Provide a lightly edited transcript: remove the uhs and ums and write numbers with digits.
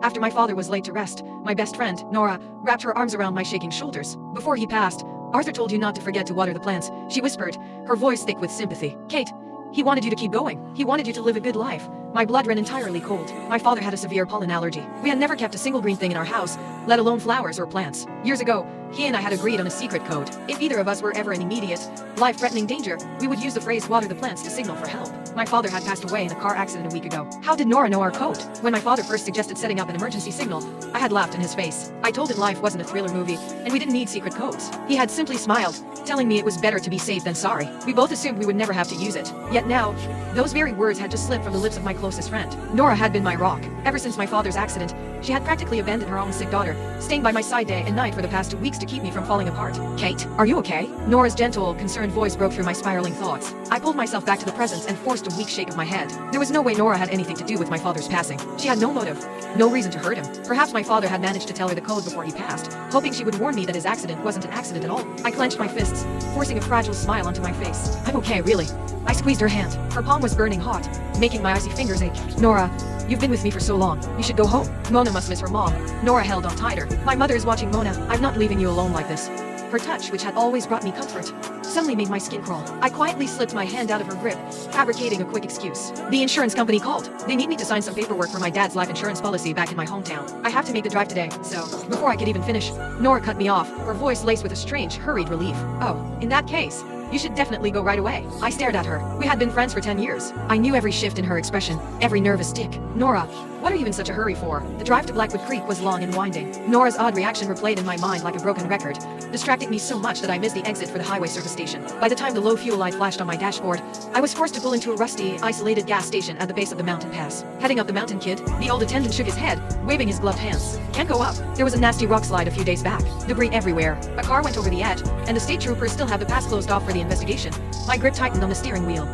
After my father was laid to rest, my best friend, Nora, wrapped her arms around my shaking shoulders. Before he passed, Arthur told you not to forget to water the plants, she whispered, her voice thick with sympathy. Kate, he wanted you to keep going. He wanted you to live a good life. My blood ran entirely cold. My father had a severe pollen allergy. We had never kept a single green thing in our house, let alone flowers or plants. Years ago, he and I had agreed on a secret code. If either of us were ever in immediate, life-threatening danger, we would use the phrase water the plants to signal for help. My father had passed away in a car accident a week ago. How did Nora know our code? When my father first suggested setting up an emergency signal, I had laughed in his face. I told him life wasn't a thriller movie, and we didn't need secret codes. He had simply smiled, telling me it was better to be safe than sorry. We both assumed we would never have to use it. Yet now, those very words had just slipped from the lips of my closest friend. Nora had been my rock. Ever since my father's accident, she had practically abandoned her own sick daughter, staying by my side day and night for the past 2 weeks to keep me from falling apart. Kate, are you okay? Nora's gentle, concerned voice broke through my spiraling thoughts. I pulled myself back to the present and forced a weak shake of my head. There was no way Nora had anything to do with my father's passing. She had no motive, no reason to hurt him. Perhaps my father had managed to tell her the code before he passed, hoping she would warn me that his accident wasn't an accident at all. I clenched my fists, forcing a fragile smile onto my face. I'm okay, really. I squeezed her hand. Her palm was burning hot, making my icy fingers ache. Nora, you've been with me for so long. You should go home. Mona must miss her mom. Nora held on tighter. My mother is watching, Mona. I'm not leaving you alone like this. Her touch, which had always brought me comfort, suddenly made my skin crawl. I quietly slipped my hand out of her grip, fabricating a quick excuse. The insurance company called. They need me to sign some paperwork for my dad's life insurance policy back in my hometown. I have to make the drive today, so before I could even finish, Nora cut me off, her voice laced with a strange, hurried relief. Oh, in that case, you should definitely go right away. I stared at her. We had been friends for 10 years. I knew every shift in her expression, every nervous tick. Nora, what are you in such a hurry for? The drive to Blackwood Creek was long and winding. Nora's odd reaction replayed in my mind like a broken record, distracting me so much that I missed the exit for the highway service station. By the time the low fuel light flashed on my dashboard, I was forced to pull into a rusty, isolated gas station at the base of the mountain pass. Heading up the mountain, kid, the old attendant shook his head, waving his gloved hands. Can't go up. There was a nasty rock slide a few days back. Debris everywhere. A car went over the edge, and the state troopers still have the pass closed off for the investigation. My grip tightened on the steering wheel.